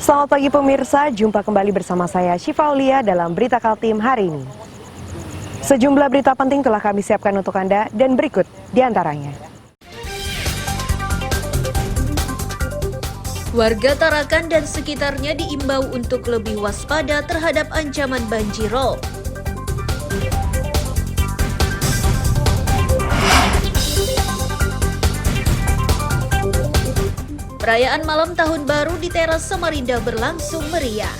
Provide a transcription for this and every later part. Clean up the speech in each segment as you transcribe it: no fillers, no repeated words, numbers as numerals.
Selamat pagi pemirsa, jumpa kembali bersama saya Syifa Aulia dalam Berita Kaltim hari ini. Sejumlah berita penting telah kami siapkan untuk Anda dan berikut diantaranya. Warga Tarakan dan sekitarnya diimbau untuk lebih waspada terhadap ancaman banjirop. Perayaan malam tahun baru di teras Samarinda berlangsung meriah.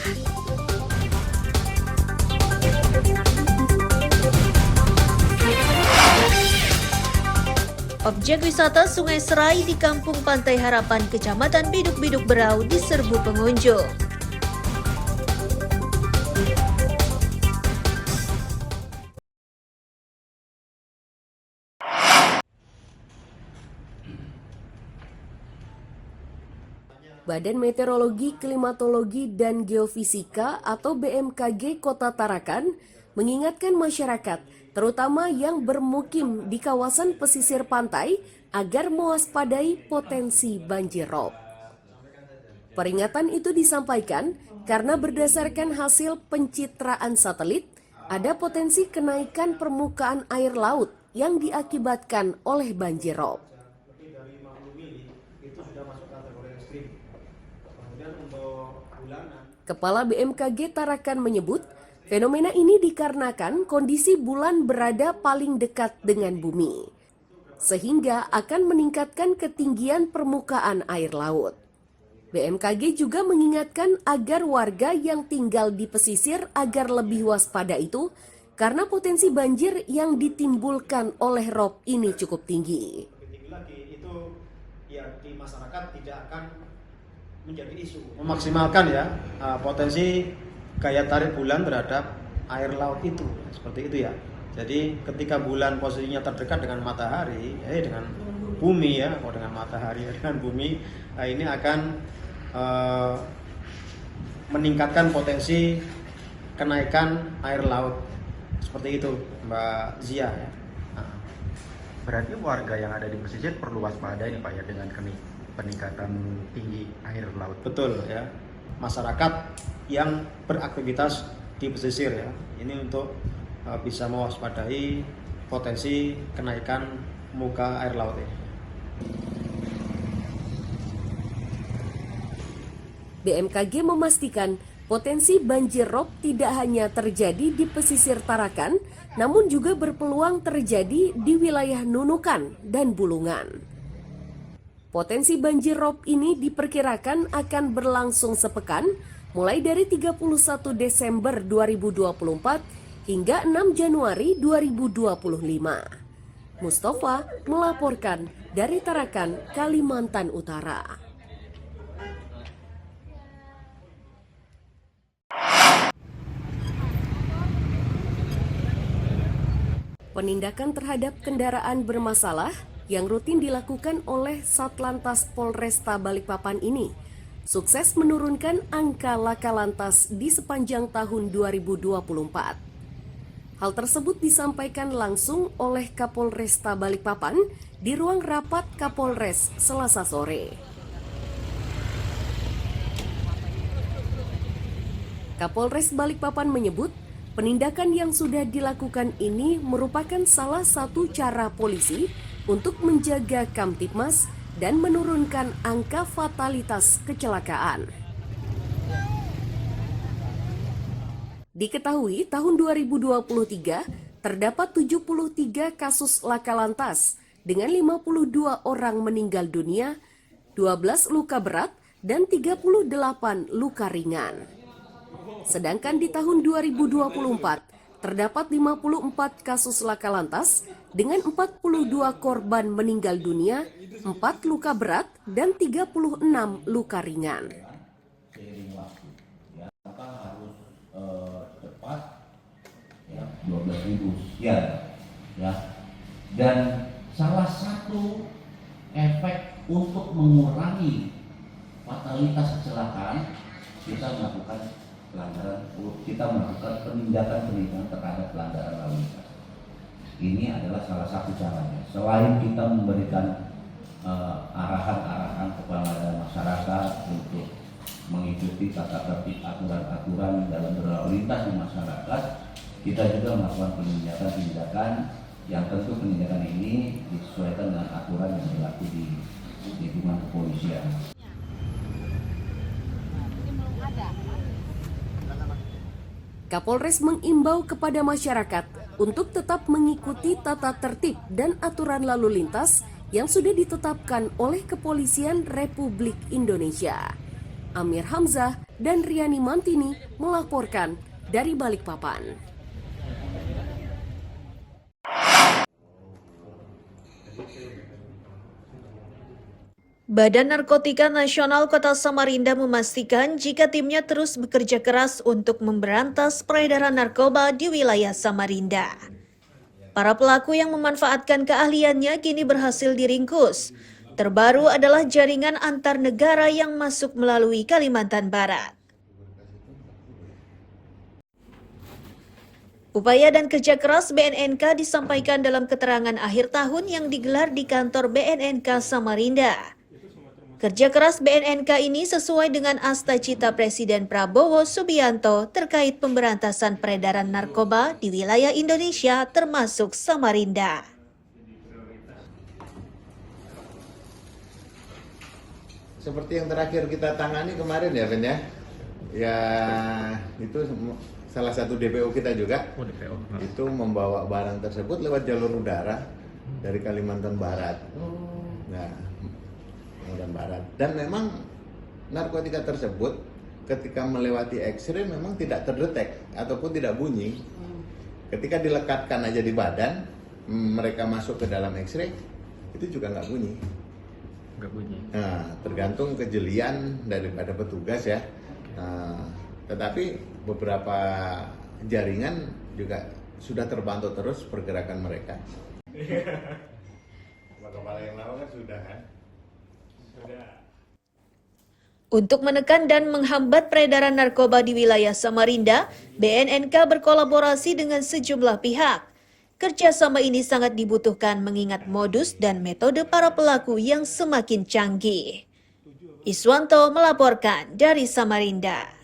Objek wisata Sungai Serai di Kampung Pantai Harapan, Kecamatan Biduk-Biduk Berau diserbu pengunjung. Badan Meteorologi, Klimatologi, dan Geofisika atau BMKG Kota Tarakan mengingatkan masyarakat, terutama yang bermukim di kawasan pesisir pantai, agar mewaspadai potensi banjir rob. Peringatan itu disampaikan karena berdasarkan hasil pencitraan satelit, ada potensi kenaikan permukaan air laut yang diakibatkan oleh banjir rob. Kepala BMKG Tarakan menyebut, fenomena ini dikarenakan kondisi bulan berada paling dekat dengan bumi, sehingga akan meningkatkan ketinggian permukaan air laut. BMKG juga mengingatkan agar warga yang tinggal di pesisir agar lebih waspada itu, karena potensi banjir yang ditimbulkan oleh rob ini cukup tinggi. Itu ya di masyarakat tidak akan menjadi isu. Memaksimalkan ya potensi gaya tarik bulan terhadap air laut itu, seperti itu ya. Jadi ketika bulan posisinya terdekat dengan matahari, dengan bumi ya, kalau dengan matahari dengan bumi, ini akan meningkatkan potensi kenaikan air laut, seperti itu Mbak Zia ya. Berarti warga yang ada di pesisir perlu waspada ini Pak ya dengan peningkatan tinggi air laut. Betul ya, masyarakat yang beraktivitas di pesisir ya, ini untuk bisa mewaspadai potensi kenaikan muka air laut ya. BMKG memastikan potensi banjir rob tidak hanya terjadi di pesisir Tarakan, namun juga berpeluang terjadi di wilayah Nunukan dan Bulungan. Potensi banjir rob ini diperkirakan akan berlangsung sepekan, mulai dari 31 Desember 2024 hingga 6 Januari 2025. Mustafa melaporkan dari Tarakan, Kalimantan Utara. Penindakan terhadap kendaraan bermasalah yang rutin dilakukan oleh Satlantas Polresta Balikpapan ini sukses menurunkan angka laka lantas di sepanjang tahun 2024. Hal tersebut disampaikan langsung oleh Kapolresta Balikpapan di ruang rapat Kapolres Selasa sore. Kapolres Balikpapan menyebut, penindakan yang sudah dilakukan ini merupakan salah satu cara polisi untuk menjaga Kamtibmas dan menurunkan angka fatalitas kecelakaan. Diketahui tahun 2023 terdapat 73 kasus laka lantas dengan 52 orang meninggal dunia, 12 luka berat, dan 38 luka ringan. Sedangkan di tahun 2024 terdapat 54 kasus laka lantas dengan 42 korban meninggal dunia, 4 luka berat, dan 36 luka ringan. Harus cepat, 12.000 sekian, ya. Dan salah satu efek untuk mengurangi fatalitas kecelakaan, kita melakukan penindakan terhadap pelanggaran lalu lintas. Ini adalah salah satu caranya. Selain kita memberikan arahan-arahan kepada masyarakat untuk mengikuti tata tertib aturan-aturan dalam berlalu lintas di masyarakat, kita juga melakukan penindakan-penindakan yang tentu penindakan ini disesuaikan dengan aturan yang berlaku di lingkungan kepolisian. Kapolres mengimbau kepada masyarakat untuk tetap mengikuti tata tertib dan aturan lalu lintas yang sudah ditetapkan oleh Kepolisian Republik Indonesia. Amir Hamzah dan Riani Mantini melaporkan dari Balikpapan. Badan Narkotika Nasional Kota Samarinda memastikan jika timnya terus bekerja keras untuk memberantas peredaran narkoba di wilayah Samarinda. Para pelaku yang memanfaatkan keahliannya kini berhasil diringkus. Terbaru adalah jaringan antar negara yang masuk melalui Kalimantan Barat. Upaya dan kerja keras BNNK disampaikan dalam keterangan akhir tahun yang digelar di kantor BNNK Samarinda. Kerja keras BNNK ini sesuai dengan asta-cita Presiden Prabowo Subianto terkait pemberantasan peredaran narkoba di wilayah Indonesia termasuk Samarinda. Seperti yang terakhir kita tangani kemarin ya Ben ya. Ya itu salah satu DPO kita juga. Itu membawa barang tersebut lewat jalur udara dari Kalimantan Barat. Nah, Kalimantan Barat. Dan memang narkotika tersebut ketika melewati X-ray memang tidak terdetek ataupun tidak bunyi. Ketika dilekatkan aja di badan, mereka masuk ke dalam X-ray itu juga nggak bunyi. Nah, tergantung kejelian daripada petugas ya. Tetapi beberapa jaringan juga sudah terpantau terus pergerakan mereka. Kepala yang lama kan sudah kan? Untuk menekan dan menghambat peredaran narkoba di wilayah Samarinda, BNNK berkolaborasi dengan sejumlah pihak. Kerjasama ini sangat dibutuhkan mengingat modus dan metode para pelaku yang semakin canggih. Iswanto melaporkan dari Samarinda.